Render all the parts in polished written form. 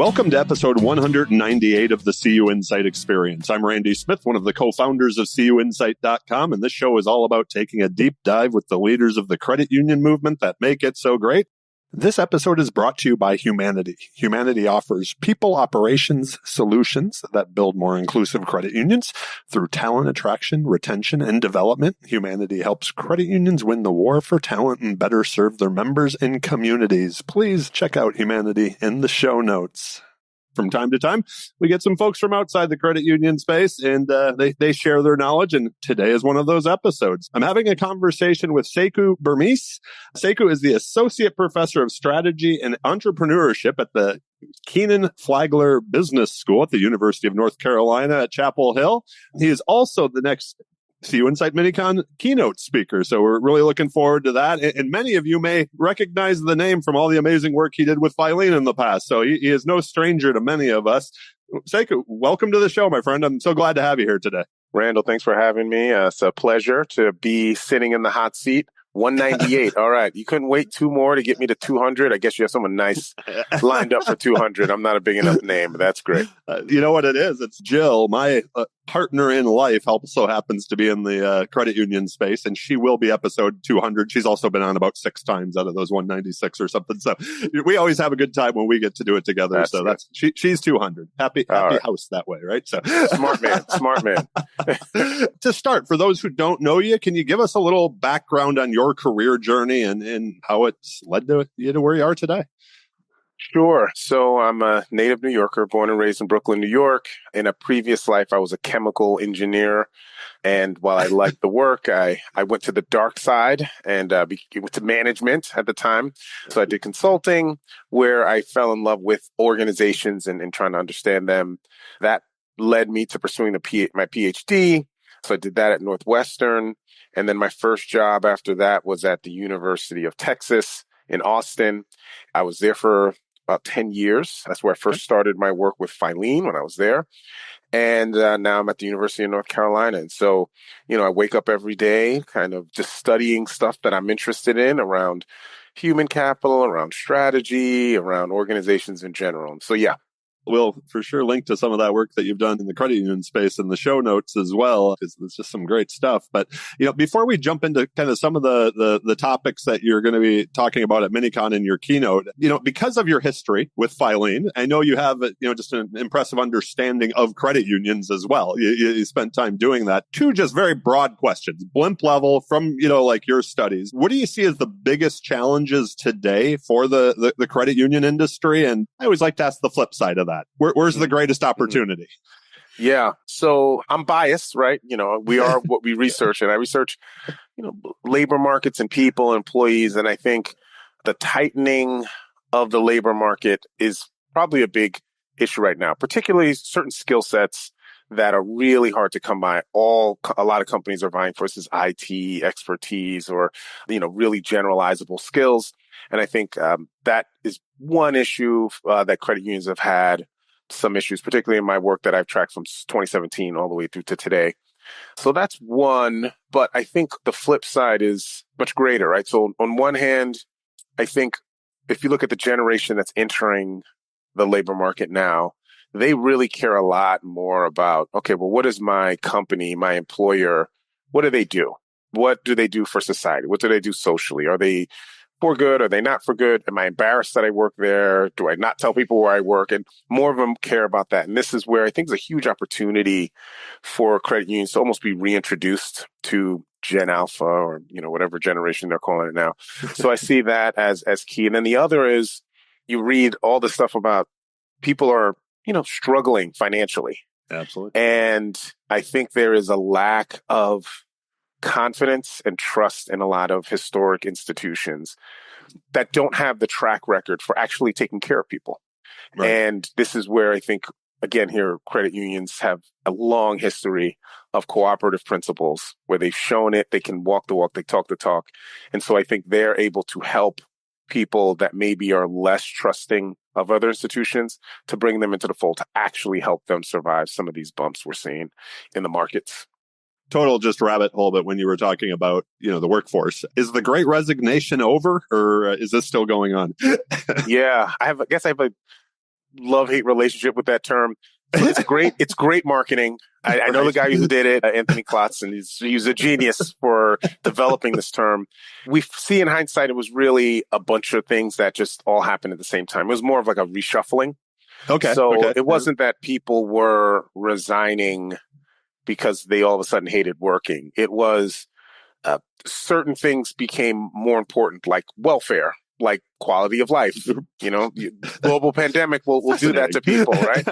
Welcome to episode 198 of the CUInsight Experience. I'm Randy Smith, one of the co-founders of CUInsight.com, and this show is all about taking a deep dive with the leaders of the credit union movement that make it so great. This episode is brought to you by Humanidei. Humanidei offers people operations solutions that build more inclusive credit unions through talent attraction, retention, and development. Humanidei helps credit unions win the war for talent and better serve their members and communities. Please check out Humanidei in the show notes. From time to time, we get some folks from outside the credit union space, and they share their knowledge, and today is one of those episodes. I'm having a conversation with Sekou Bermiss. Sekou is the Associate Professor of Strategy and Entrepreneurship at the Kenan-Flagler Business School at the University of North Carolina at Chapel Hill. He is also the next CUInsight Mini-Con keynote speaker. So we're really looking forward to that. And many of you may recognize the name from all the amazing work he did with Filene in the past. So he is no stranger to many of us. Sekou, welcome to the show, my friend. I'm so glad to have you here today. Randall, thanks for having me. It's a pleasure to be sitting in the hot seat. 198. All right. You couldn't wait two more to get me to 200. I guess you have someone nice lined up for 200. I'm not a big enough name, but that's great. You know what it is? It's Jill, my partner in life, also happens to be in the credit union space, and she will be episode 200. She's also been on about 6 times out of those 196 or something. So we always have a good time when we get to do it together. She's 200. Happy right. House that way, right? So smart man. To start, for those who don't know you, can you give us a little background on your career journey and how it's led to you to where you are today? Sure. So I'm a native New Yorker, born and raised in Brooklyn, New York. In a previous life, I was a chemical engineer. And while I liked the work, I went to the dark side and went to management at the time. So I did consulting where I fell in love with organizations and trying to understand them. That led me to pursuing my PhD. So I did that at Northwestern. And then my first job after that was at the University of Texas in Austin. I was there for about 10 years. That's where I first started my work with Filene when I was there. And now I'm at the University of North Carolina. And so, I wake up every day kind of just studying stuff that I'm interested in around human capital, around strategy, around organizations in general. And so, yeah. We'll for sure link to some of that work that you've done in the credit union space in the show notes as well, because it's just some great stuff. But, before we jump into kind of some of the topics that you're going to be talking about at Mini-Con in your keynote, because of your history with Filene, I know you have, just an impressive understanding of credit unions as well. You spent time doing that. 2 just very broad questions, blimp level from, like your studies. What do you see as the biggest challenges today for the credit union industry? And I always like to ask the flip side of that. Where's the greatest opportunity? Yeah. So I'm biased, right? We are what we research, and I research, labor markets and people, employees. And I think the tightening of the labor market is probably a big issue right now, particularly certain skill sets that are really hard to come by. A lot of companies are vying for this IT expertise or, really generalizable skills. And I think that is one issue that credit unions have had some issues, particularly in my work that I've tracked from 2017 all the way through to today. So that's one. But I think the flip side is much greater, right? So on one hand, I think if you look at the generation that's entering the labor market now, they really care a lot more about, okay, well, what is my company, my employer, what do they do? What do they do for society? What do they do socially? Are they for good? Are they not for good? Am I embarrassed that I work there? Do I not tell people where I work? And more of them care about that. And this is where I think there's a huge opportunity for credit unions to almost be reintroduced to Gen Alpha or, whatever generation they're calling it now. So I see that as key. And then the other is you read all the stuff about people are, struggling financially. Absolutely. And I think there is a lack of confidence and trust in a lot of historic institutions that don't have the track record for actually taking care of people. Right. And this is where I think, again, here, credit unions have a long history of cooperative principles where they've shown it, they can walk the walk, they talk the talk. And so I think they're able to help people that maybe are less trusting of other institutions to bring them into the fold to actually help them survive some of these bumps we're seeing in the markets. Total just rabbit hole, but when you were talking about, the workforce, is the Great Resignation over or is this still going on? Yeah, I have a love-hate relationship with that term. It's great. It's great marketing. I know the guy who did it, Anthony Klotz, and he's a genius for developing this term. We see in hindsight, it was really a bunch of things that just all happened at the same time. It was more of like a reshuffling. So it wasn't that people were resigning because they all of a sudden hated working. It was certain things became more important, like welfare, like quality of life. Global pandemic will do that to people, right?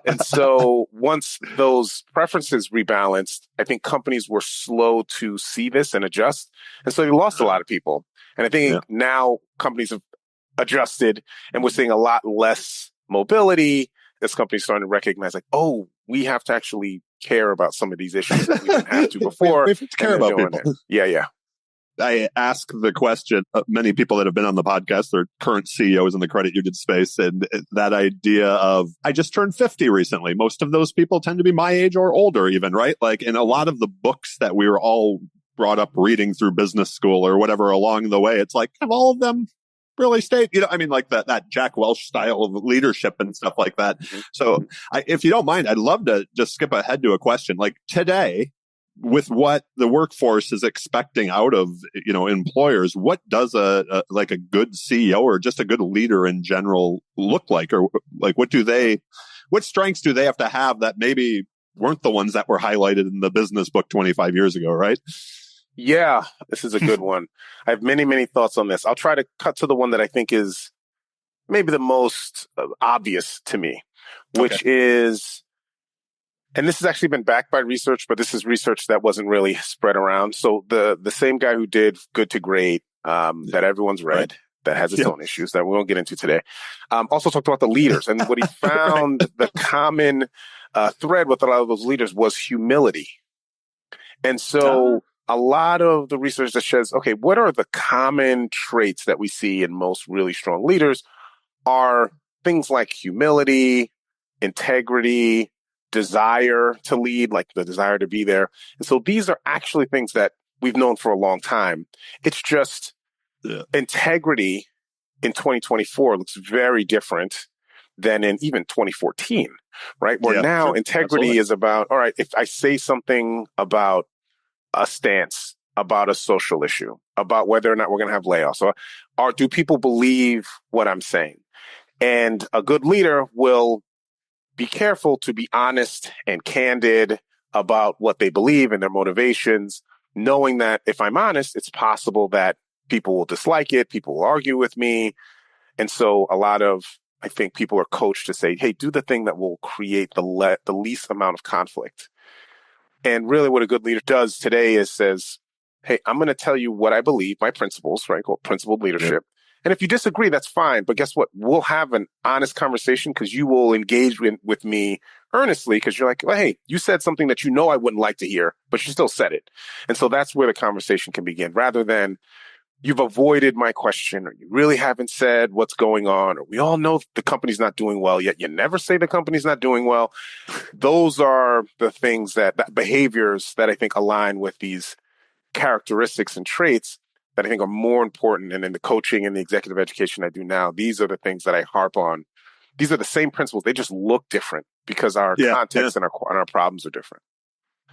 And so once those preferences rebalanced, I think companies were slow to see this and adjust. And so they lost a lot of people. And I think now companies have adjusted and we're seeing a lot less mobility as companies starting to recognize like, oh, we have to actually care about some of these issues that we didn't have to before. We have to care about people. Yeah. I ask the question, many people that have been on the podcast, they're current CEOs in the credit union space, and that idea of, I just turned 50 recently. Most of those people tend to be my age or older even, right? Like in a lot of the books that we were all brought up reading through business school or whatever along the way, it's like, have all of them really stayed? Like that Jack Welch style of leadership and stuff like that. Mm-hmm. So if you don't mind, I'd love to just skip ahead to a question. Like today, with what the workforce is expecting out of, employers, what does a good CEO or just a good leader in general look like? Or like, what strengths do they have to have that maybe weren't the ones that were highlighted in the business book 25 years ago, right? Yeah, this is a good one. I have many, many thoughts on this. I'll try to cut to the one that I think is maybe the most obvious to me, which is, and this has actually been backed by research, but this is research that wasn't really spread around. So the same guy who did Good to Great, that everyone's read, that has its own issues that we won't get into today, also talked about the leaders. And what he found, the common thread with a lot of those leaders was humility. And so a lot of the research that says, okay, what are the common traits that we see in most really strong leaders are things like humility, integrity, desire to lead, like the desire to be there. And so these are actually things that we've known for a long time. It's just integrity in 2024 looks very different than in even 2014, right? Where now integrity is about, all right, if I say something about a stance, about a social issue, about whether or not we're going to have layoffs, or do people believe what I'm saying? And a good leader will be careful to be honest and candid about what they believe and their motivations, knowing that if I'm honest, it's possible that people will dislike it, people will argue with me. And so I think people are coached to say, hey, do the thing that will create the least amount of conflict. And really what a good leader does today is says, hey, I'm going to tell you what I believe, my principles, right? Called principled leadership. And if you disagree, that's fine. But guess what? We'll have an honest conversation because you will engage with me earnestly because you're like, well, hey, you said something that I wouldn't like to hear, but you still said it. And so that's where the conversation can begin rather than you've avoided my question or you really haven't said what's going on or we all know the company's not doing well, yet you never say the company's not doing well. Those are the things that behaviors that I think align with these characteristics and traits that I think are more important. And in the coaching and the executive education I do now, these are the things that I harp on. These are the same principles. They just look different because our context and our problems are different.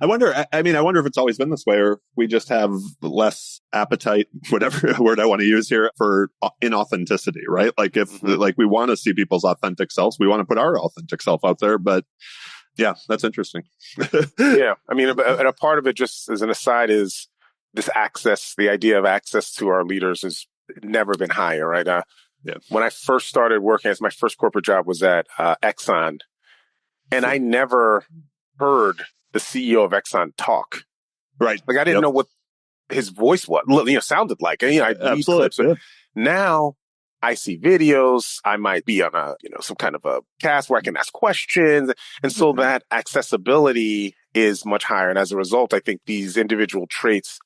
I wonder if it's always been this way or if we just have less appetite, whatever word I want to use here, for inauthenticity, right? Like if like we want to see people's authentic selves, we want to put our authentic self out there. But yeah, that's interesting. Yeah. I mean, and a part of it, just as an aside, is this access, the idea of access to our leaders has never been higher, right? When I first started working, my first corporate job was at Exxon, and I never heard the CEO of Exxon talk. Right. Like I didn't know what his voice sounded like. And I read clips. Now I see videos. I might be on some kind of a cast where I can ask questions. And so that accessibility is much higher. And as a result, I think these individual traits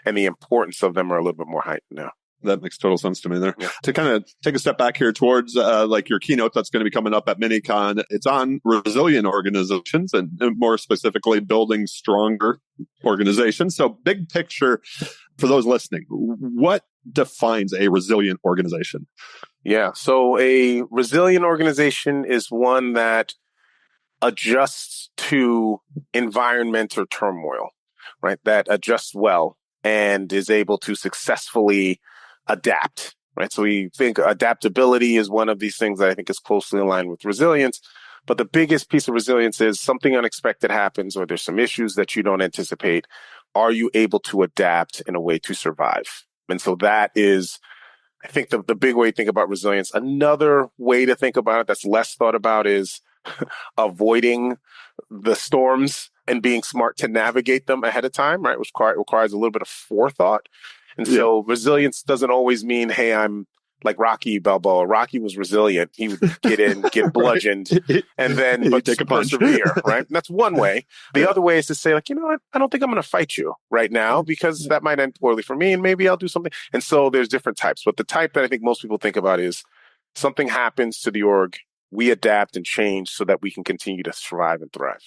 and the importance of them are a little bit more heightened now. That makes total sense to me there. Yeah. To kind of take a step back here towards like your keynote that's going to be coming up at Mini-Con, it's on resilient organizations and more specifically building stronger organizations. So big picture for those listening, what defines a resilient organization? Yeah. So a resilient organization is one that adjusts to environment or turmoil, right? That adjusts well and is able to successfully adapt, right? So we think adaptability is one of these things that I think is closely aligned with resilience. But the biggest piece of resilience is something unexpected happens or there's some issues that you don't anticipate. Are you able to adapt in a way to survive? And so that is, I think, the big way to think about resilience. Another way to think about it that's less thought about is avoiding the storms and being smart to navigate them ahead of time, right? Which requires a little bit of forethought. And so resilience doesn't always mean, hey, I'm like Rocky Balboa. Rocky was resilient. He would get in, get bludgeoned, and then but take a punch. persevere, right? And that's one way. The other way is to say, like, you know what? I don't think I'm going to fight you right now because that might end poorly for me, and maybe I'll do something. And so there's different types. But the type that I think most people think about is something happens to the org, we adapt and change so that we can continue to survive and thrive.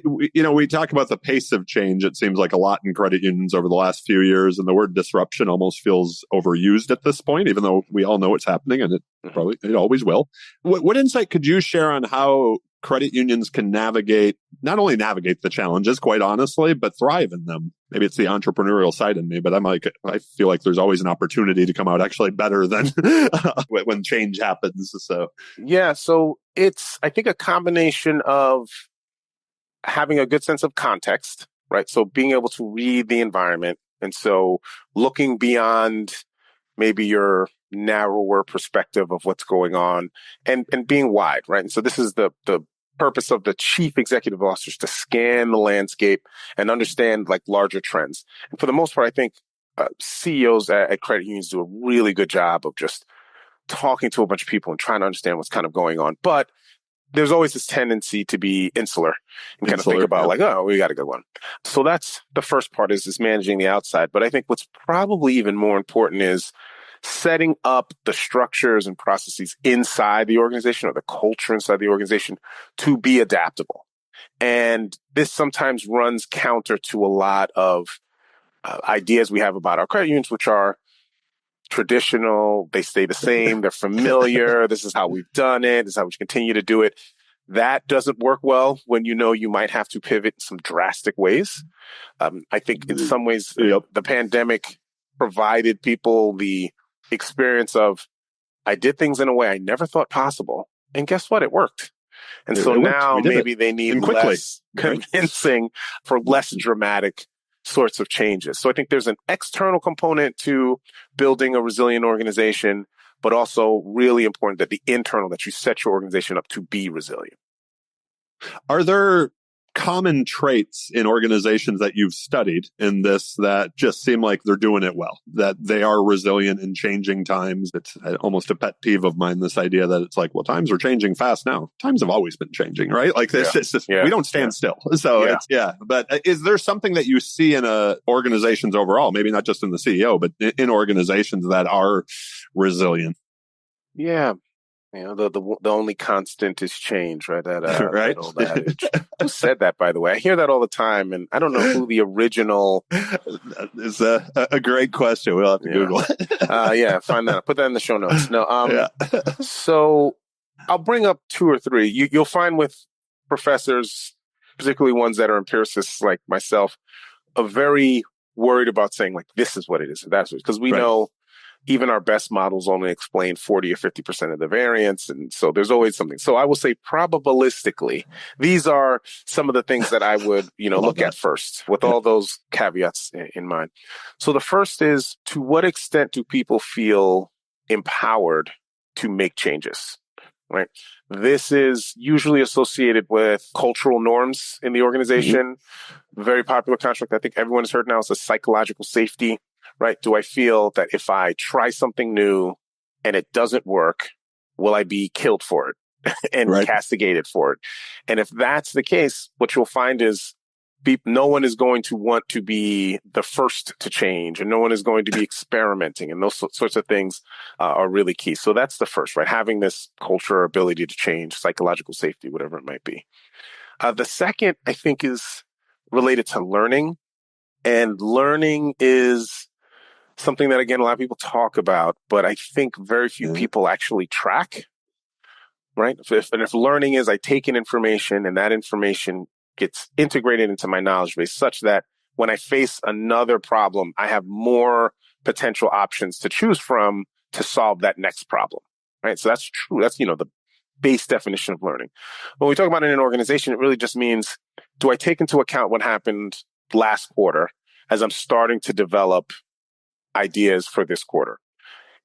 We talk about the pace of change. It seems like a lot in credit unions over the last few years, and the word disruption almost feels overused at this point, even though we all know it's happening, and it always will. What insight could you share on how credit unions can not only navigate the challenges, quite honestly, but thrive in them? Maybe it's the entrepreneurial side in me, but I feel like there's always an opportunity to come out actually better than when change happens. So it's, I think, a combination of having a good sense of context, right? So being able to read the environment. And so looking beyond maybe your narrower perspective of what's going on and being wide, right? And so this is the purpose of the chief executive officers, to scan the landscape and understand like larger trends. And for the most part, I think CEOs at credit unions do a really good job of just talking to a bunch of people and trying to understand what's kind of going on. But there's always this tendency to be insular and kind of think about like, oh, we got a good one. So that's the first part is managing the outside. But I think what's probably even more important is setting up the structures and processes inside the organization or the culture inside the organization to be adaptable. And this sometimes runs counter to a lot of ideas we have about our credit unions, which are traditional, they stay the same, they're familiar, this is how we've done it, this is how we continue to do it. That doesn't work well when you know you might have to pivot in some drastic ways. I think in some ways, the pandemic provided people the experience I did things in a way I never thought possible. And guess what? It worked. And so now maybe they need less convincing for less dramatic sorts of changes. So I think there's an external component to building a resilient organization, but also really important that the internal, that you set your organization up to be resilient. Are there common traits in organizations that you've studied in this that just seem like they're doing it well, that they are resilient in changing times? It's almost a pet peeve of mine, this idea that it's like, well, times are changing fast now. Times have always been changing, right? Like this, we don't stand still. So but is there something that you see in organizations overall, maybe not just in the CEO, but in organizations that are resilient? Yeah. The only constant is change, right? That old adage. Who said that, by the way? I hear that all the time, and I don't know who the original. It's a great question. We'll have to Google it. Find that. Put that in the show notes. No, So I'll bring up two or three. You'll find with professors, particularly ones that are empiricists like myself, are very worried about saying like, this is what it is, that's what, because we know. Even our best models only explain 40 or 50% of the variance. And so there's always something. So I will say probabilistically, these are some of the things that I would, look at first with all those caveats in mind. So the first is, to what extent do people feel empowered to make changes? Right. This is usually associated with cultural norms in the organization. Very popular construct I think everyone has heard now is a psychological safety. Right? Do I feel that if I try something new and it doesn't work, will I be killed for it and castigated for it? And if that's the case, what you'll find is no one is going to want to be the first to change, and no one is going to be experimenting, and those sorts of things are really key. So that's the first, right? Having this culture or ability to change, psychological safety, whatever it might be. The second, I think, is related to learning. And learning is something that, again, a lot of people talk about, but I think very few people actually track, right? If learning is I take in information and that information gets integrated into my knowledge base such that when I face another problem, I have more potential options to choose from to solve that next problem, right? So that's true. That's, the base definition of learning. When we talk about it in an organization, it really just means, do I take into account what happened last quarter as I'm starting to develop ideas for this quarter?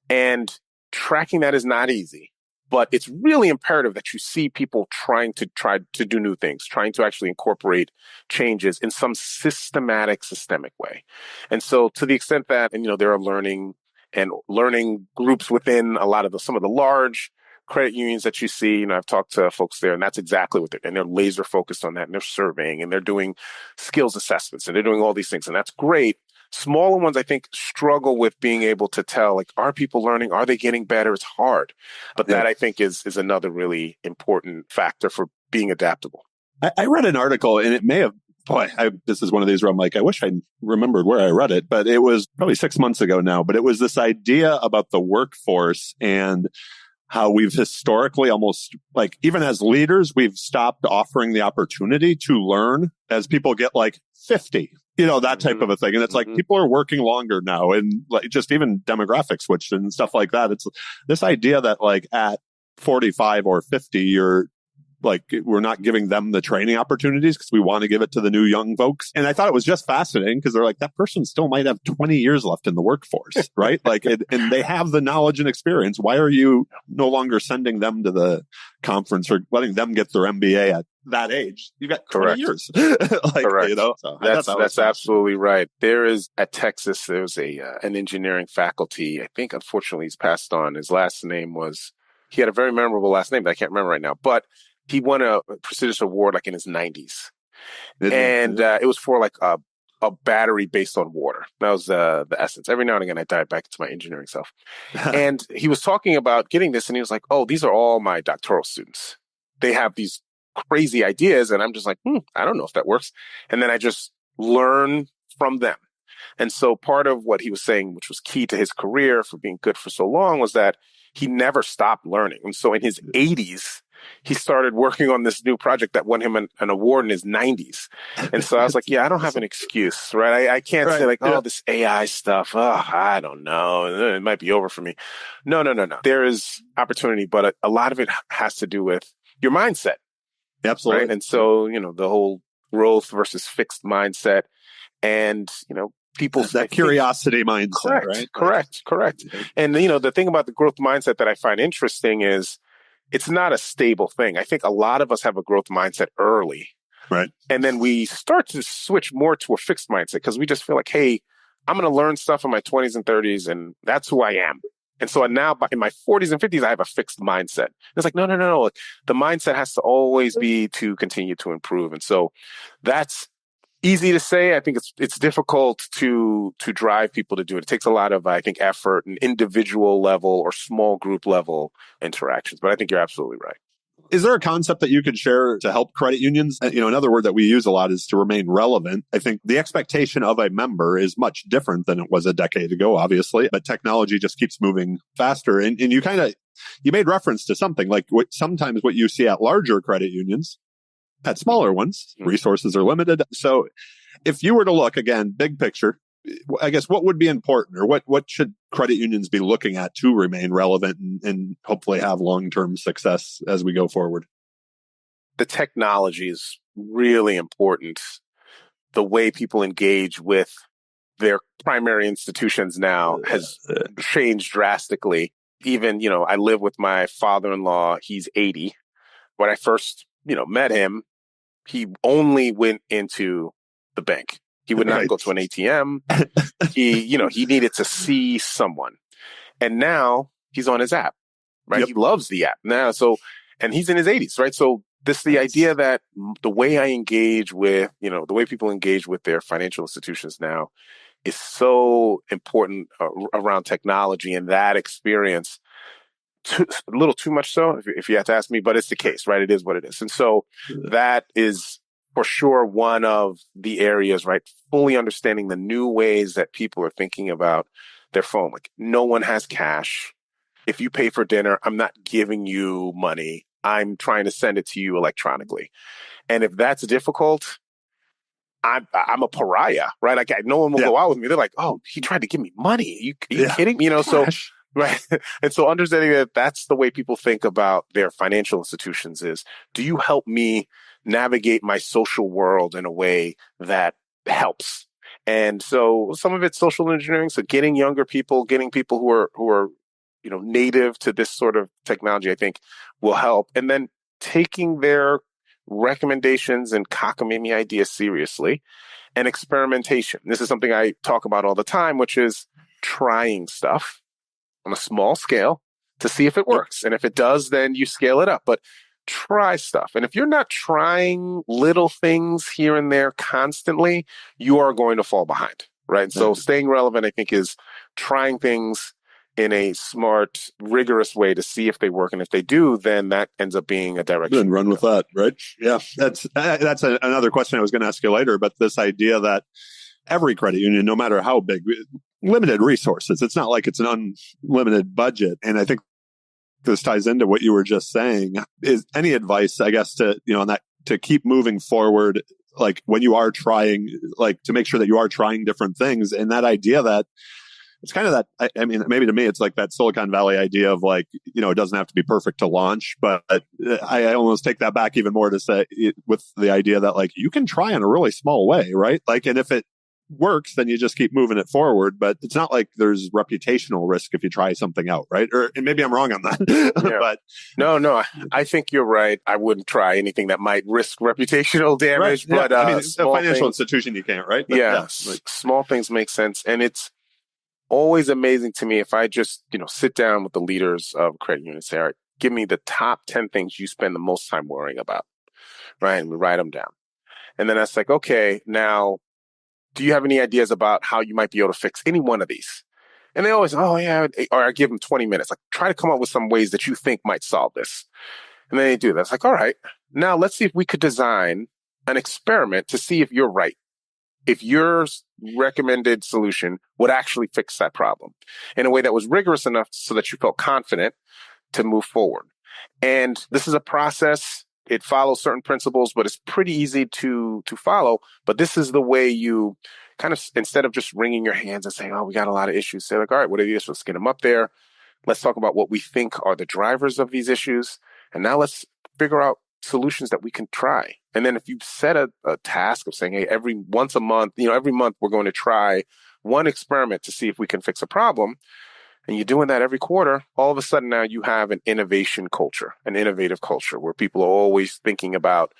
And tracking that is not easy, but it's really imperative that you see people try to do new things, trying to actually incorporate changes in some systemic way. And so to the extent that, there are learning groups within some of the large credit unions that you see, I've talked to folks there, and that's exactly what and they're laser focused on that, and they're surveying, and they're doing skills assessments, and they're doing all these things, and that's great. Smaller ones, I think, struggle with being able to tell, are people learning? Are they getting better? It's hard. But that, I think, is another really important factor for being adaptable. I read an article, and it may have, this is one of these where I'm like, I wish I remembered where I read it, but it was probably 6 months ago now. But it was this idea about the workforce and how we've historically almost, even as leaders, we've stopped offering the opportunity to learn as people get 50, that type of a thing. And it's people are working longer now, and just even demographic switched and stuff like that. It's this idea that at 45 or 50, you're we're not giving them the training opportunities because we want to give it to the new young folks. And I thought it was just fascinating because they're that person still might have 20 years left in the workforce, right? And they have the knowledge and experience. Why are you no longer sending them to the conference or letting them get their MBA at that age? You've got 20 years. Correct. So that's absolutely right. There is at Texas, there's an engineering faculty. I think, unfortunately, he's passed on. His last name he had a very memorable last name that I can't remember right now, but he won a prestigious award in his 90s. And it was for a battery based on water. That was the essence. Every now and again, I dive back into my engineering self. And he was talking about getting this, and he was like, oh, these are all my doctoral students. They have these crazy ideas, and I'm just like, I don't know if that works. And then I just learn from them. And so part of what he was saying, which was key to his career for being good for so long, was that he never stopped learning. And so in his 80s, he started working on this new project that won him an award in his 90s. And so I was like, I don't have an excuse, right? I can't say this AI stuff, I don't know, it might be over for me. No. There is opportunity, but a lot of it has to do with your mindset. Absolutely. Right? And so, the whole growth versus fixed mindset and, people's that curiosity mindset, right? Correct. And, the thing about the growth mindset that I find interesting is it's not a stable thing. I think a lot of us have a growth mindset early. Right. And then we start to switch more to a fixed mindset because we just feel like, hey, I'm going to learn stuff in my 20s and 30s, and that's who I am. And so now in my 40s and 50s, I have a fixed mindset. And it's no. The mindset has to always be to continue to improve. And so that's easy to say. I think it's difficult to drive people to do it. It takes a lot of, I think, effort and individual level or small group level interactions. But I think you're absolutely right. Is there a concept that you could share to help credit unions? Another word that we use a lot is to remain relevant. I think the expectation of a member is much different than it was a decade ago, obviously, but technology just keeps moving faster. And you made reference to something sometimes what you see at larger credit unions, at smaller ones, resources are limited. So if you were to look, again, big picture, I guess what would be important, or what should credit unions be looking at to remain relevant and hopefully have long-term success as we go forward? The technology is really important. The way people engage with their primary institutions now has changed drastically. Even, I live with my father-in-law. He's 80. When I first, met him, he only went into the bank. He would not go to an ATM. He needed to see someone. And now he's on his app, right? Yep. He loves the app now. So, and he's in his 80s, right? So the idea that the way I engage with, the way people engage with their financial institutions now is so important around technology and that experience. A little too much so, if you have to ask me, but it's the case, right? It is what it is. And so that is for sure one of the areas, right? Fully understanding the new ways that people are thinking about their phone. Like, no one has cash. If you pay for dinner, I'm not giving you money. I'm trying to send it to you electronically. And if that's difficult, I'm a pariah, right? Like, no one will Yeah. go out with me. They're like, "Oh, he tried to give me money. Are you Yeah. kidding?" You know, so Cash. right. And so understanding that that's the way people think about their financial institutions is, do you help me navigate my social world in a way that helps? And so some of it's social engineering. So getting younger people, getting people who are, native to this sort of technology, I think will help. And then taking their recommendations and cockamamie ideas seriously, and experimentation. This is something I talk about all the time, which is trying stuff on a small scale to see if it Yep. works. And if it does, then you scale it up. But try stuff. And if you're not trying little things here and there constantly, you are going to fall behind, right? So staying relevant, I think, is trying things in a smart, rigorous way to see if they work. And if they do, then that ends up being a direction. Then run with that, right? Yeah, that's another question I was going to ask you later. But this idea that every credit union, no matter how big, limited resources. It's not like it's an unlimited budget. And I think this ties into what you were just saying. Is any advice, I guess, to on that, to keep moving forward, like when you are trying, like to make sure that you are trying different things, and that idea that it's kind of that, I mean, maybe to me, it's like that Silicon Valley idea of like, it doesn't have to be perfect to launch, but I almost take that back even more to say with the idea that like you can try in a really small way, right? Like, and if it works, then you just keep moving it forward, but it's not like there's reputational risk if you try something out, right? And maybe I'm wrong on that, Yeah. but no, I think you're right. I wouldn't try anything that might risk reputational damage, right. but Yeah. I mean, a small financial things, institution, you can't, right? But yeah, like, small things make sense. And it's always amazing to me if I just, sit down with the leaders of credit unions and say, all right, give me the top 10 things you spend the most time worrying about, right? And we write them down. And then it's like, okay, now, do you have any ideas about how you might be able to fix any one of these? And they always, oh yeah, or I give them 20 minutes, like try to come up with some ways that you think might solve this. And then they do that. It's like, all right, now let's see if we could design an experiment to see if you're right. If your recommended solution would actually fix that problem in a way that was rigorous enough so that you felt confident to move forward. And this is a process. It follows certain principles, but it's pretty easy to follow. But this is the way you kind of, instead of just wringing your hands and saying, oh, we got a lot of issues, say like, all right, what are these? Let's get them up there. Let's talk about what we think are the drivers of these issues. And now let's figure out solutions that we can try. And then if you set a task of saying, hey, every month we're going to try one experiment to see if we can fix a problem, and you're doing that every quarter, all of a sudden now you have an innovation culture, an innovative culture where people are always thinking about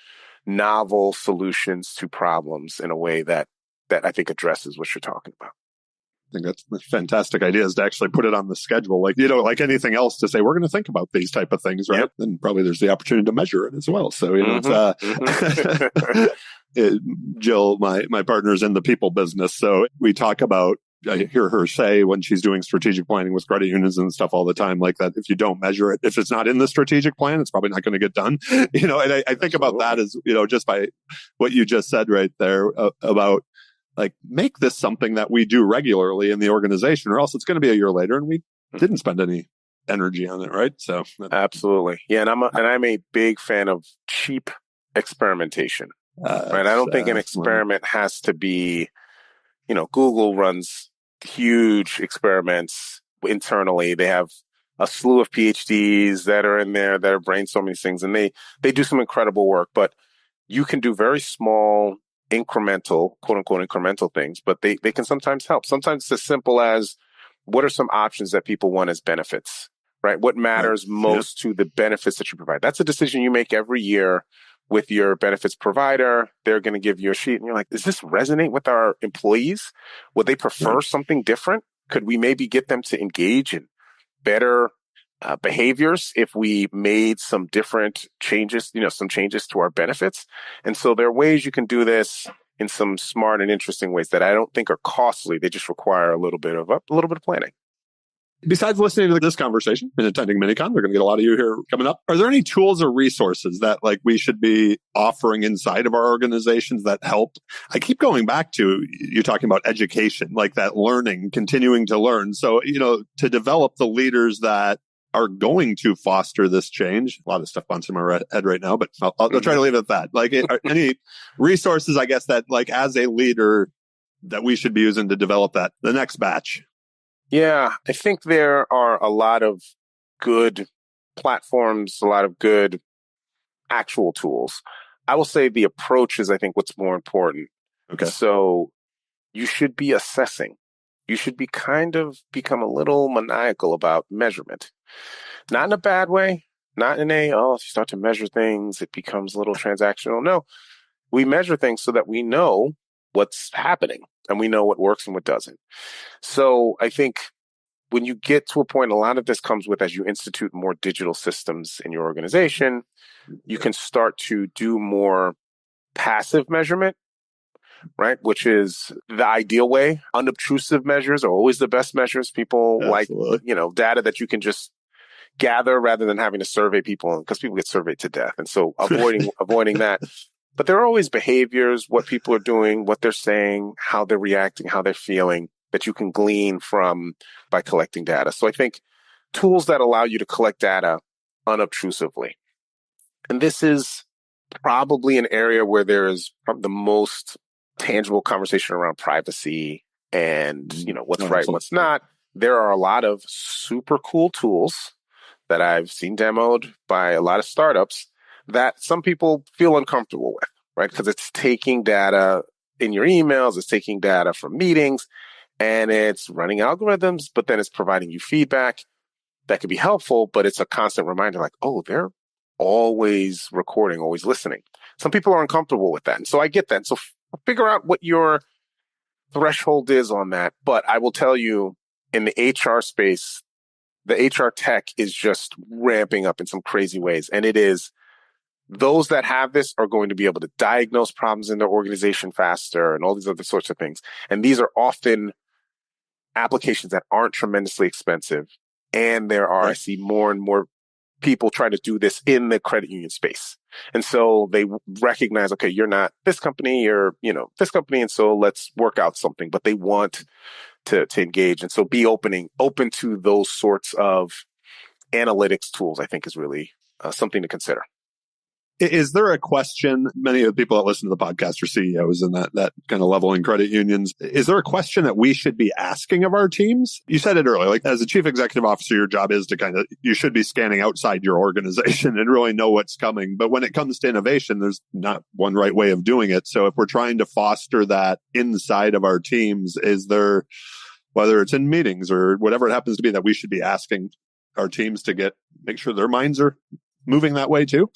novel solutions to problems in a way that I think addresses what you're talking about. I think that's a fantastic idea, is to actually put it on the schedule. Like, like anything else, to say, we're going to think about these type of things, right? Yep. And probably there's the opportunity to measure it as well. So, it's, Jill, my partner's in the people business. So we talk about, I hear her say when she's doing strategic planning with credit unions and stuff all the time, like that, if you don't measure it, if it's not in the strategic plan, it's probably not going to get done. And I think about that as, just by what you just said right there about, like, make this something that we do regularly in the organization, or else it's going to be a year later and we didn't spend any energy on it, right? So absolutely, yeah. And I'm a big fan of cheap experimentation. Right? I don't think an experiment has to be, Google runs huge experiments internally. They have a slew of PhDs that are in there that are brainstorming these things, and they do some incredible work. But you can do very small, incremental, quote unquote, incremental things, but they can sometimes help. Sometimes it's as simple as, what are some options that people want as benefits, right? What matters most to the benefits that you provide? That's a decision you make every year with your benefits provider. They're going to give you a sheet and you're like, does this resonate with our employees? Would they prefer something different? Could we maybe get them to engage in better behaviors if we made some different changes, some changes to our benefits? And so there are ways you can do this in some smart and interesting ways that I don't think are costly. They just require a little bit of planning. Besides listening to this conversation and attending Mini-Con, we're going to get a lot of you here coming up. Are there any tools or resources that we should be offering inside of our organizations that help? I keep going back to you talking about education, like that learning, continuing to learn. So, to develop the leaders that are going to foster this change. A lot of stuff bouncing in my head right now, but I'll try to leave it at that. Any resources, I guess, that as a leader that we should be using to develop the next batch? Yeah, I think there are a lot of good platforms, a lot of good actual tools. I will say the approach is, I think, what's more important. Okay. So you should be assessing. You should be become a little maniacal about measurement. Not in a bad way, not in if you start to measure things, it becomes a little transactional. No, we measure things so that we know what's happening and we know what works and what doesn't. So I think when you get to a point, a lot of this comes with as you institute more digital systems in your organization, you can start to do more passive measurement, right? Which is the ideal way. Unobtrusive measures are always the best measures. People Absolutely. like, data that you can just gather rather than having to survey people, because people get surveyed to death. And so avoiding that. But there are always behaviors, what people are doing, what they're saying, how they're reacting, how they're feeling that you can glean from by collecting data. So I think tools that allow you to collect data unobtrusively. And this is probably an area where there is the most tangible conversation around privacy and, what's right, what's not. There are a lot of super cool tools that I've seen demoed by a lot of startups that some people feel uncomfortable with, right? Because it's taking data in your emails, it's taking data from meetings, and it's running algorithms, but then it's providing you feedback that could be helpful, but it's a constant reminder like, oh, they're always recording, always listening. Some people are uncomfortable with that. And so I get that. So figure out what your threshold is on that. But I will tell you, in the HR space, the HR tech is just ramping up in some crazy ways. And it is those that have this are going to be able to diagnose problems in their organization faster and all these other sorts of things. And these are often applications that aren't tremendously expensive. And there are, I see more and more people trying to do this in the credit union space. And so they recognize, okay, you're not this company, you're, this company. And so let's work out something, but they want to engage. And so be open to those sorts of analytics tools, I think is really something to consider. Is there a question, many of the people that listen to the podcast are CEOs and that kind of level in credit unions. Is there a question that we should be asking of our teams? You said it earlier, as a chief executive officer, your job is to you should be scanning outside your organization and really know what's coming. But when it comes to innovation, there's not one right way of doing it. So if we're trying to foster that inside of our teams, is there, whether it's in meetings or whatever it happens to be, that we should be asking our teams to make sure their minds are moving that way too?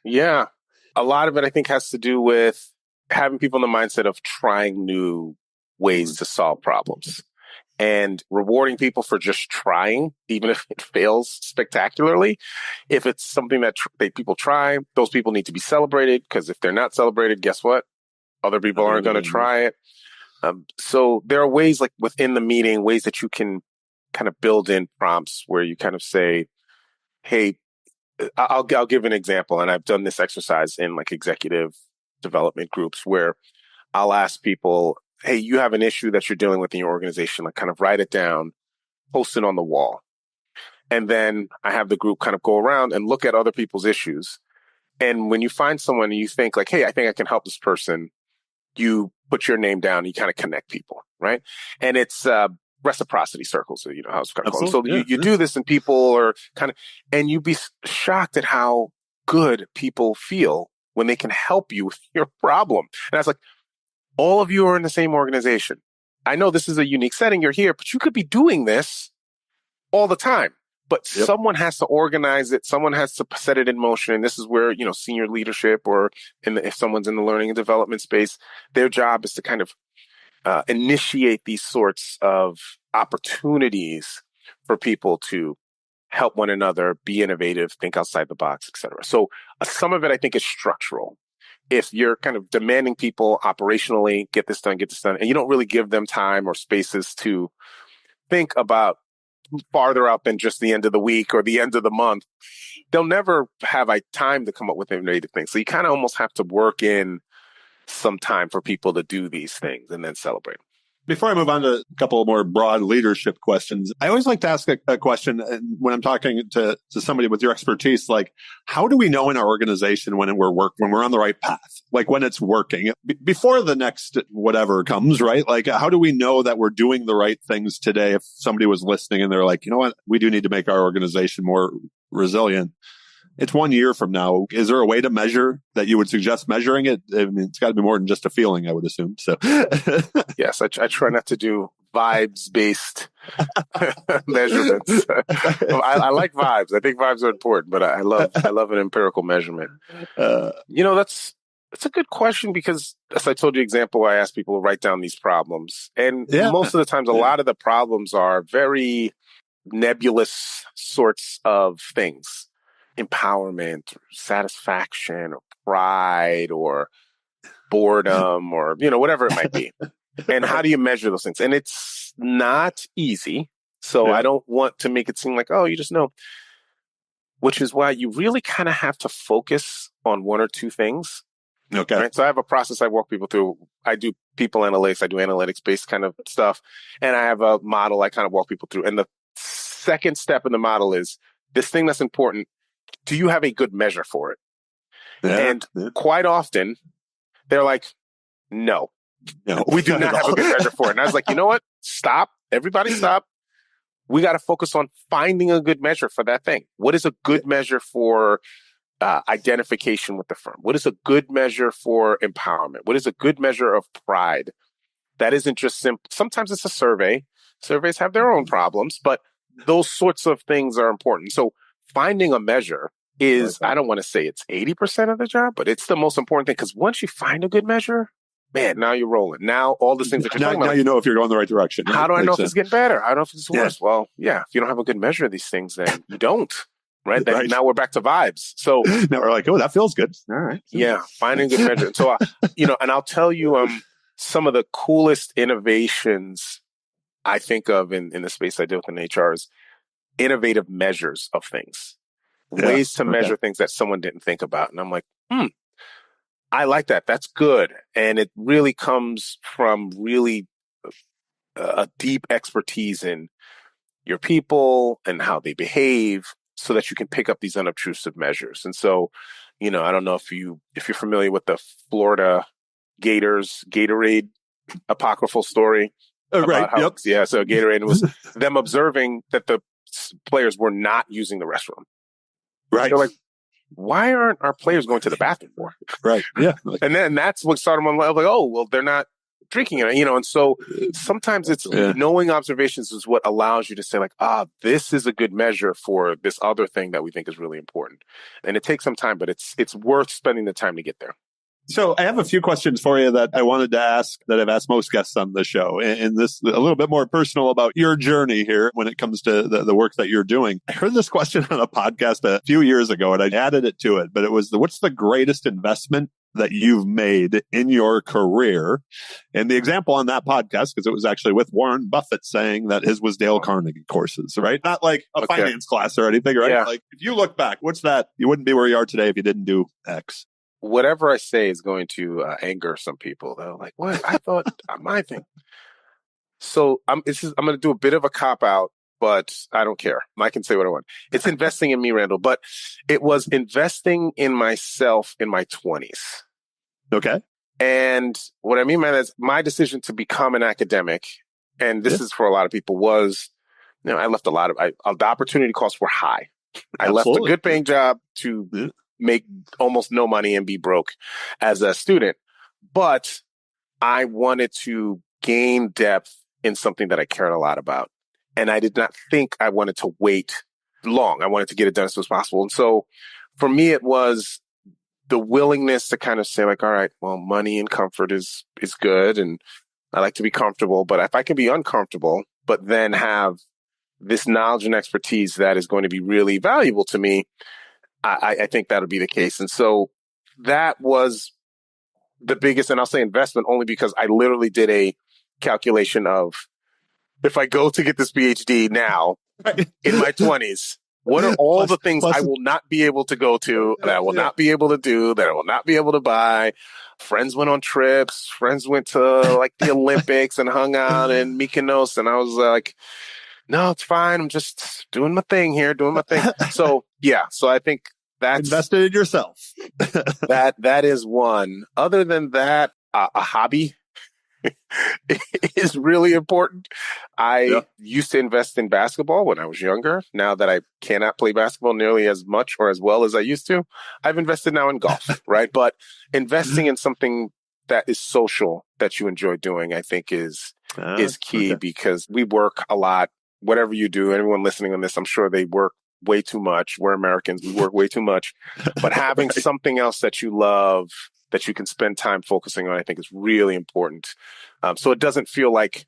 Yeah. A lot of it, I think, has to do with having people in the mindset of trying new ways to solve problems and rewarding people for just trying, even if it fails spectacularly. If it's something that people try, those people need to be celebrated, because if they're not celebrated, guess what? Other people aren't going to try it. So there are ways, like within the meeting, ways that you can kind of build in prompts where you kind of say, hey, I'll give an example. And I've done this exercise in executive development groups where I'll ask people, hey, you have an issue that you're dealing with in your organization, kind of write it down, post it on the wall. And then I have the group kind of go around and look at other people's issues. And when you find someone and you think hey, I think I can help this person, you put your name down, and you kind of connect people, right? And it's reciprocity circles, how it's kind of called. So you do this and people are and you'd be shocked at how good people feel when they can help you with your problem. And I was like, all of you are in the same organization. I know this is a unique setting, you're here, but you could be doing this all the time. But someone has to organize it. Someone has to set it in motion. And this is where, senior leadership or if someone's in the learning and development space, their job is to kind of initiate these sorts of opportunities for people to help one another, be innovative, think outside the box, et cetera. So some of it, I think, is structural. If you're kind of demanding people operationally, get this done, and you don't really give them time or spaces to think about farther out than just the end of the week or the end of the month, they'll never have time to come up with innovative things. So you kind of almost have to work in some time for people to do these things and then celebrate. Before I move on to a couple more broad leadership questions, I always like to ask a question when I'm talking to somebody with your expertise, like, how do we know in our organization when we're on the right path? Like when it's working before the next whatever comes, right? Like, how do we know that we're doing the right things today? If somebody was listening and they're like, you know what, we do need to make our organization more resilient. It's 1 year from now. Is there a way to measure that you would suggest measuring it? I mean, it's got to be more than just a feeling, I would assume. So, yes, I try not to do vibes-based measurements. I like vibes. I think vibes are important, but I love an empirical measurement. That's a good question because, as I told you, example, I ask people to write down these problems, and most of the times, a lot of the problems are very nebulous sorts of things. Empowerment, or satisfaction, or pride, or boredom, or whatever it might be. And how do you measure those things? And it's not easy. So I don't want to make it seem like, oh, you just know. Which is why you really kind of have to focus on one or two things. Okay. Right? So I have a process I walk people through. I do people analytics. I do analytics-based kind of stuff. And I have a model I kind of walk people through. And the second step in the model is this thing that's important. Do you have a good measure for it? And quite often, they're like, no, we do not have a good measure for it. And I was like, you know what? Stop. Everybody stop. We got to focus on finding a good measure for that thing. What is a good measure for identification with the firm? What is a good measure for empowerment? What is a good measure of pride? That isn't just simple. Sometimes it's a survey. Surveys have their own problems, but those sorts of things are important. So finding a measure is, I don't want to say it's 80% of the job, but it's the most important thing because once you find a good measure, man, now you're rolling. Now all the things that you're talking about. Now you know if you're going the right direction. How do I know if it's getting better? I don't know if it's worse. Well, if you don't have a good measure of these things, then you don't. Right? Then now we're back to vibes. So now we're like, oh, that feels good. All right. Yeah, finding a good measure. So, and I'll tell you some of the coolest innovations I think of in the space I deal with in HR is innovative measures of things. Ways to measure things that someone didn't think about. And I'm like, I like that. That's good. And it really comes from really a deep expertise in your people and how they behave so that you can pick up these unobtrusive measures. And so, I don't know if you're familiar with the Florida Gators Gatorade apocryphal story. Right. Yeah. So Gatorade was them observing that the players were not using the restroom. Right. They're like, why aren't our players going to the bathroom more? Right. Yeah. And then that's what started my life. Like, oh, well, they're not drinking it, and so sometimes it's knowing observations is what allows you to say like, this is a good measure for this other thing that we think is really important. And it takes some time, but it's worth spending the time to get there. So I have a few questions for you that I wanted to ask that I've asked most guests on the show. And this a little bit more personal about your journey here when it comes to the work that you're doing. I heard this question on a podcast a few years ago and I added it to it, but it was, what's the greatest investment that you've made in your career? And the example on that podcast, because it was actually with Warren Buffett saying that his was Dale Carnegie courses, right? Not like a finance class or anything, right? Yeah. Like if you look back, what's that? You wouldn't be where you are today if you didn't do X. Whatever I say is going to anger some people. They're like, what? I thought my thing. So I'm going to do a bit of a cop out, but I don't care. I can say what I want. It's investing in me, Randall, but it was investing in myself in my 20s. Okay. And what I mean by that is my decision to become an academic, and this is for a lot of people, was, I left a lot of, the opportunity costs were high. I left a good paying job to make almost no money and be broke as a student. But I wanted to gain depth in something that I cared a lot about. And I did not think I wanted to wait long. I wanted to get it done as soon as possible. And so for me, it was the willingness to kind of say like, all right, well, money and comfort is good. And I like to be comfortable. But if I can be uncomfortable, but then have this knowledge and expertise that is going to be really valuable to me, I think that'll be the case. And so that was the biggest, and I'll say investment only because I literally did a calculation of if I go to get this PhD now, in my 20s? What are all the things plus, I will not be able to go to, that I will not be able to do, that I will not be able to buy? Friends went on trips. Friends went to like the Olympics and hung out in Mykonos. And I was like, no, it's fine. I'm just doing my thing here, doing my thing. So yeah, so I think that's invested in yourself. that is one. Other than that, a hobby is really important. I used to invest in basketball when I was younger. Now that I cannot play basketball nearly as much or as well as I used to, I've invested now in golf, right? But investing in something that is social that you enjoy doing, I think is key because we work a lot. Whatever you do, anyone listening on this, I'm sure they work way too much. We're Americans. We work way too much. But having something else that you love that you can spend time focusing on, I think is really important. So it doesn't feel like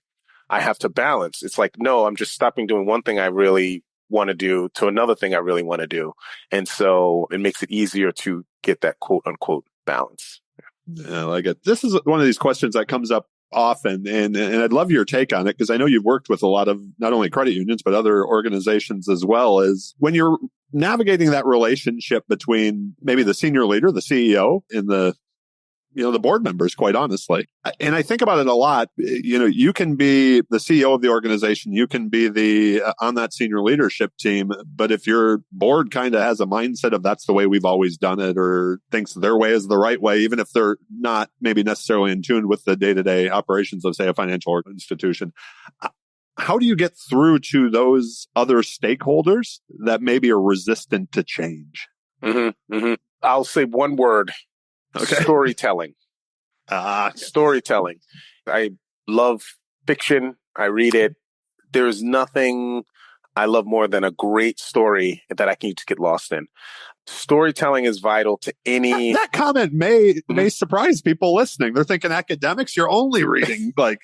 I have to balance. It's like, no, I'm just stopping doing one thing I really want to do to another thing I really want to do. And so it makes it easier to get that quote unquote balance. Yeah, I like it. This is one of these questions that comes up often, and I'd love your take on it because I know you've worked with a lot of not only credit unions, but other organizations as well. Is when you're navigating that relationship between maybe the senior leader, the CEO, and the board members, quite honestly. And I think about it a lot. You can be the CEO of the organization. You can be on that senior leadership team. But if your board kind of has a mindset of that's the way we've always done it, or thinks their way is the right way, even if they're not maybe necessarily in tune with the day-to-day operations of, say, a financial institution, how do you get through to those other stakeholders that maybe are resistant to change? I'll say one word. Okay. Storytelling. Storytelling. I love fiction. I read it. There's nothing I love more than a great story that I can just get lost in. Storytelling is vital to any... That comment may surprise people listening. They're thinking academics, you're only reading but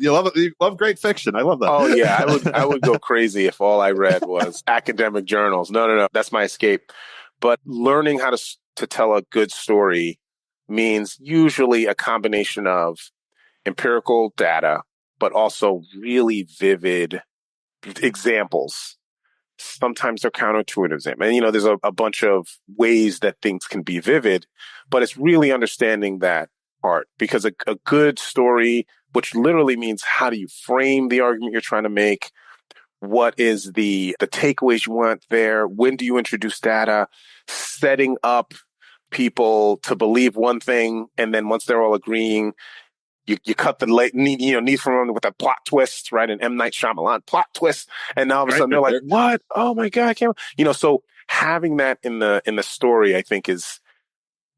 you love great fiction. I love that. Oh yeah, I would go crazy if all I read was academic journals. No. That's my escape. But learning how to tell a good story means usually a combination of empirical data, but also really vivid examples. Sometimes they're counterintuitive. And, there's a bunch of ways that things can be vivid, but it's really understanding that part because a good story, which literally means how do you frame the argument you're trying to make? What is the takeaways you want there? When do you introduce data? Setting up people to believe one thing, and then once they're all agreeing, you cut the need from with a plot twist, right? An M. Night Shyamalan plot twist, and now all of a sudden they're like, "What? Oh my god, I can't!" So having that in the story, I think,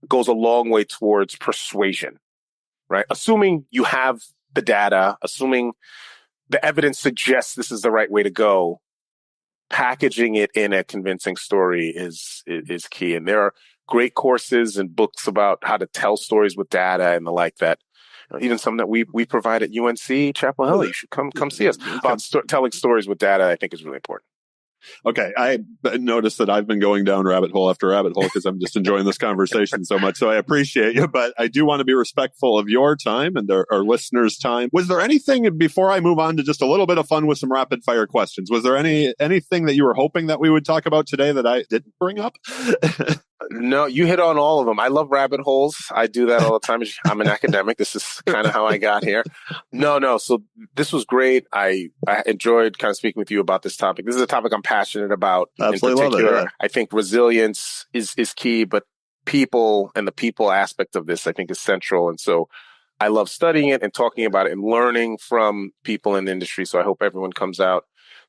goes a long way towards persuasion, right? Assuming you have the data, assuming the evidence suggests this is the right way to go, packaging it in a convincing story is key. And there are great courses and books about how to tell stories with data and the like that. Even some that we provide at UNC Chapel Hill. You should come see us. About telling stories with data, I think is really important. Okay. I noticed that I've been going down rabbit hole after rabbit hole because I'm just enjoying this conversation so much. So I appreciate you, but I do want to be respectful of your time and our listeners' time. Was there anything, before I move on to just a little bit of fun with some rapid fire questions, was there anything that you were hoping that we would talk about today that I didn't bring up? No, you hit on all of them. I love rabbit holes. I do that all the time. I'm an academic. This is kind of how I got here. No. So this was great. I enjoyed kind of speaking with you about this topic. This is a topic I'm passionate about. Absolutely in particular. Love it, yeah. I think resilience is key, but people and the people aspect of this, I think, is central. And so I love studying it and talking about it and learning from people in the industry. So I hope everyone comes out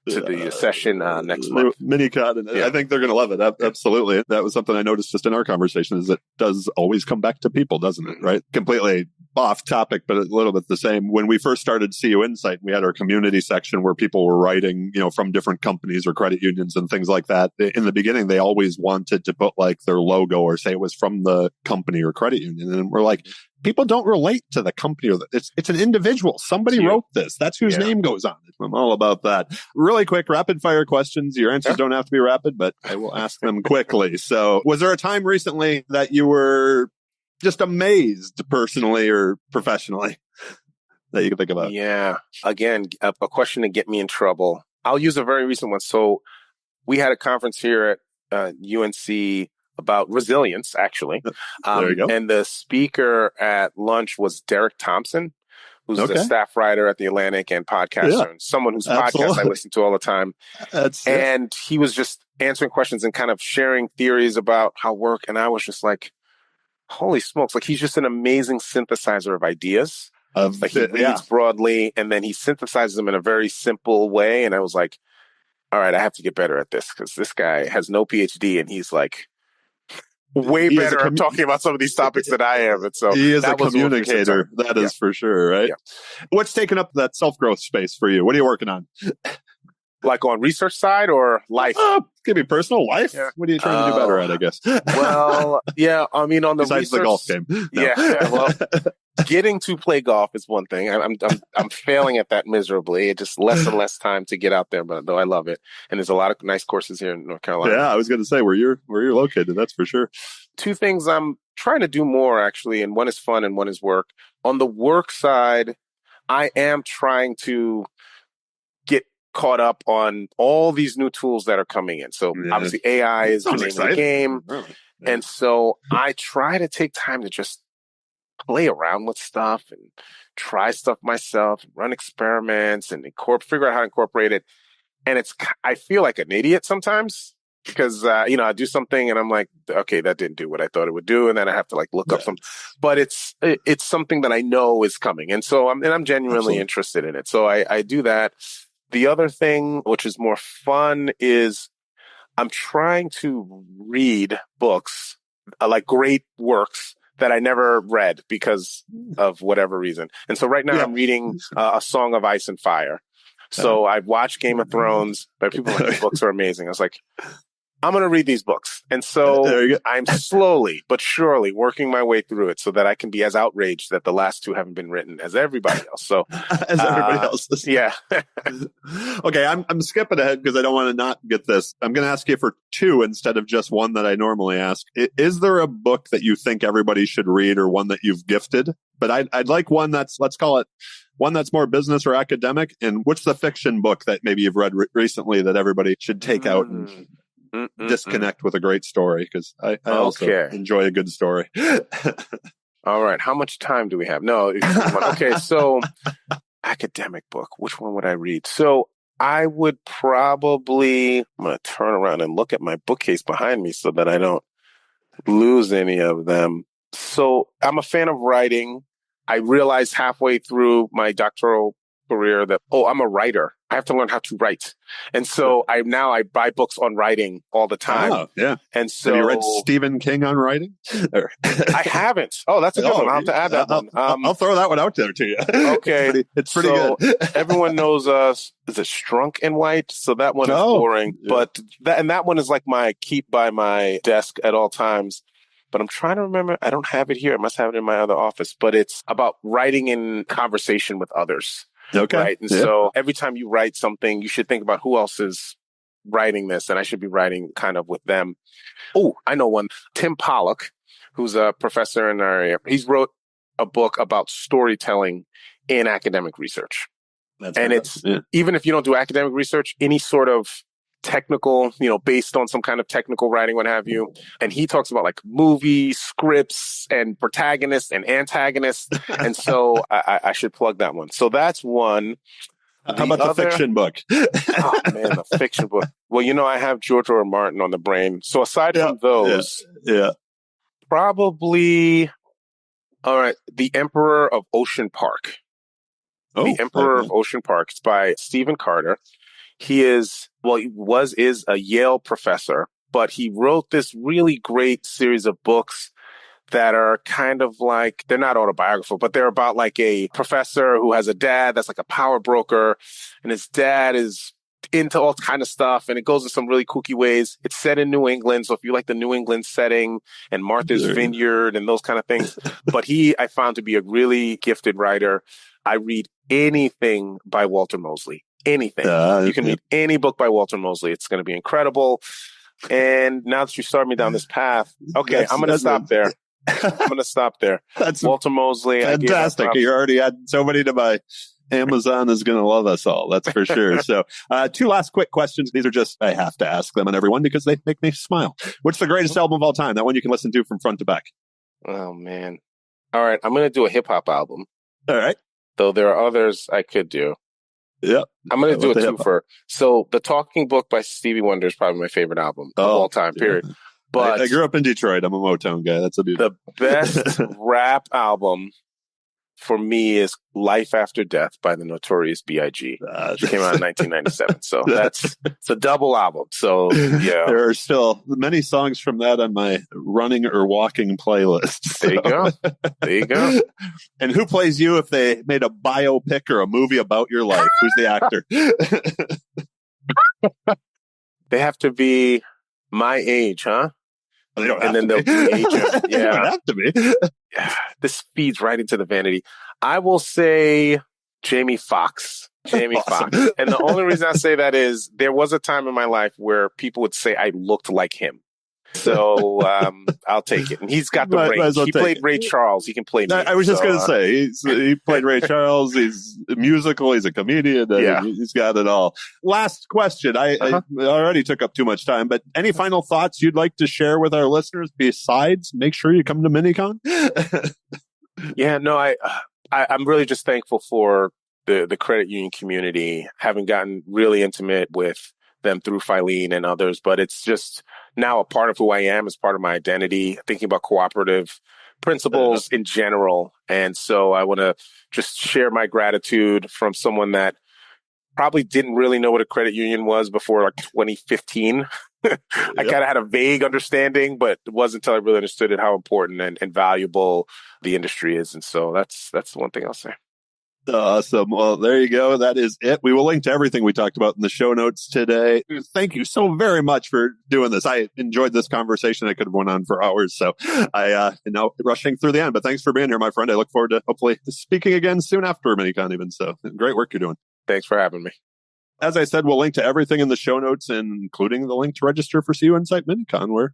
to the session next month. Mini-Con. I think they're going to love it. Absolutely. That was something I noticed just in our conversation is it does always come back to people, doesn't it? Right? Completely off topic, but a little bit the same. When we first started CUInsight, we had our community section where people were writing, from different companies or credit unions and things like that. In the beginning, they always wanted to put like their logo or say it was from the company or credit union. And we're like, people don't relate to the company. It's an individual. Somebody wrote this. That's whose name goes on it. I'm all about that. Really quick, rapid fire questions. Your answers don't have to be rapid, but I will ask them quickly. So was there a time recently that you were just amazed personally or professionally that you can think about? Yeah. Again, a question to get me in trouble. I'll use a very recent one. So we had a conference here at UNC about resilience, actually. There you go. And the speaker at lunch was Derek Thompson, who's the staff writer at The Atlantic and podcaster, and someone whose podcast I listen to all the time. And he was just answering questions and kind of sharing theories about how work. And I was just like, holy smokes, like he's just an amazing synthesizer of ideas. Like he reads broadly and then he synthesizes them in a very simple way. And I was like, all right, I have to get better at this because this guy has no PhD and he's like way better at talking about some of these topics than I am. And so he is a communicator. That is for sure, right? Yeah. What's taking up that self-growth space for you? What are you working on? Like on research side or life? Could be personal life. Yeah. What are you trying to do better at, I guess? Well, yeah, I mean, on the besides research, the golf game. No. Yeah, well, getting to play golf is one thing. I'm failing at that miserably. It's just less and less time to get out there, but though I love it. And there's a lot of nice courses here in North Carolina. Yeah, I was going to say where you're located. That's for sure. Two things I'm trying to do more actually, and one is fun and one is work. On the work side, I am trying to get caught up on all these new tools that are coming in. So obviously AI is the name of the game. Really? Yeah. And so I try to take time to just play around with stuff and try stuff myself, run experiments and figure out how to incorporate it. And I feel like an idiot sometimes because, I do something and I'm like, okay, that didn't do what I thought it would do. And then I have to like look up but it's something that I know is coming. And so I'm genuinely interested in it. So I do that. The other thing, which is more fun, is I'm trying to read books, like great works that I never read because of whatever reason. And so right now I'm reading A Song of Ice and Fire. So I've watched Game of Thrones, but people are like, these books are amazing. I was like, I'm going to read these books. And so I'm slowly but surely working my way through it so that I can be as outraged that the last two haven't been written as everybody else. So as everybody else. Yeah. Okay. I'm skipping ahead because I don't want to not get this. I'm going to ask you for two instead of just one that I normally ask. Is there a book that you think everybody should read or one that you've gifted? But I'd like one that's, let's call it one that's more business or academic. And what's the fiction book that maybe you've read recently that everybody should take out and disconnect with a great story? Because I also enjoy a good story. All right. How much time do we have? No. Okay. So academic book. Which one would I read? So I would probably, I'm going to turn around and look at my bookcase behind me so that I don't lose any of them. So I'm a fan of writing. I realized halfway through my doctoral career that, I'm a writer. I have to learn how to write. And so I buy books on writing all the time. Oh, yeah. And so have you read Stephen King on writing? I haven't. Oh, that's a good one. I'll have to add that one. I'll throw that one out there to you. Okay. It's pretty good. Everyone knows is it Strunk and White? So that one is boring. Yeah. But that one is like my keep by my desk at all times. But I'm trying to remember. I don't have it here. I must have it in my other office. But it's about writing in conversation with others. Okay. Right. And so every time you write something, you should think about who else is writing this. And I should be writing kind of with them. Oh, I know one. Tim Pollock, who's a professor in our area. He's wrote a book about storytelling in academic research. Even if you don't do academic research, any sort of technical, based on some kind of technical writing, what have you. And he talks about like movie scripts and protagonists and antagonists. And so I should plug that one. So that's one. How about the fiction book? Oh man, the fiction book. Well, I have George R. R. Martin on the brain. So aside from those, probably, all right, The Emperor of Ocean Park. The Emperor of Ocean Park. It's by Stephen Carter. He is a Yale professor, but he wrote this really great series of books that are kind of like, they're not autobiographical, but they're about like a professor who has a dad that's like a power broker, and his dad is into all kind of stuff, and it goes in some really kooky ways. It's set in New England, so if you like the New England setting and Martha's Vineyard and those kind of things. But I found to be a really gifted writer. I read anything by Walter Mosley. Anything. You can read any book by Walter Mosley. It's going to be incredible. And now that you started me down this path, okay, I'm going to stop there. I'm going to stop there. That's Walter Mosley. Fantastic. You already had so many to buy. Amazon is going to love us all. That's for sure. So 2 last quick questions. These are just, I have to ask them on everyone because they make me smile. What's the greatest album of all time? That one you can listen to from front to back. Oh, man. All right. I'm going to do a hip hop album. All right. Though there are others I could do. Yeah. I'm going to do a twofer. So The Talking Book by Stevie Wonder is probably my favorite album of all time, period. Yeah. But I grew up in Detroit. I'm a Motown guy. That's a beautiful. The best rap album for me is Life After Death by the Notorious B.I.G., which came out in 1997. So it's a double album. So yeah. There are still many songs from that on my running or walking playlist. So. There you go. There you go. And who plays you if they made a biopic or a movie about your life? Who's the actor? They have to be my age, huh? And then they'll age him. Yeah. They don't have to be. Yeah. This feeds right into the vanity. I will say Jamie Foxx. Jamie Awesome. Foxx. And the only reason I say that is there was a time in my life where people would say I looked like him. So I'll take it. And he's got the range. He played Ray Charles. He can play me. I was just going to say, he played Ray Charles. He's musical. He's a comedian. Yeah. He's got it all. Last question. I already took up too much time, but any final thoughts you'd like to share with our listeners besides make sure you come to Mini-Con? Yeah, no, I'm really just thankful for the credit union community, having gotten really intimate with them through Filene and others, but it's just now a part of who I am, as part of my identity, thinking about cooperative principles in general. And so I want to just share my gratitude from someone that probably didn't really know what a credit union was before like 2015. I kind of had a vague understanding, but it wasn't until I really understood it how important and valuable the industry is. And so that's the one thing I'll say. Awesome. Well, there you go. That is it. We will link to everything we talked about in the show notes today. Thank you so very much for doing this. I enjoyed this conversation. I could have went on for hours. So I now rushing through the end, but thanks for being here, my friend. I look forward to hopefully speaking again soon after Mini-Con even. So great work you're doing. Thanks for having me. As I said, we'll link to everything in the show notes, including the link to register for CUInsight Mini-Con, where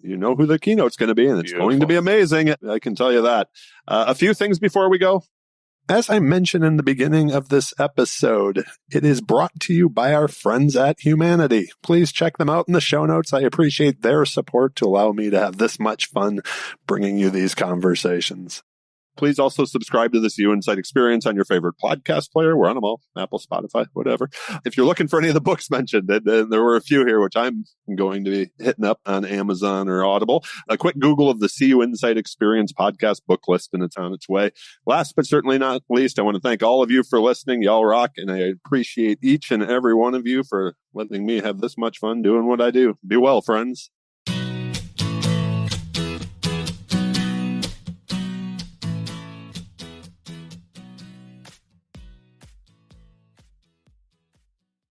you know who the keynote's going to be, and it's going to be amazing. I can tell you that. A few things before we go. As I mentioned in the beginning of this episode, it is brought to you by our friends at Humanidei. Please check them out in the show notes. I appreciate their support to allow me to have this much fun bringing you these conversations. Please also subscribe to the CUInsight Experience on your favorite podcast player. We're on them all, Apple, Spotify, whatever. If you're looking for any of the books mentioned, and there were a few here, which I'm going to be hitting up on Amazon or Audible. A quick Google of the CUInsight Experience podcast book list, and it's on its way. Last but certainly not least, I want to thank all of you for listening. Y'all rock, and I appreciate each and every one of you for letting me have this much fun doing what I do. Be well, friends.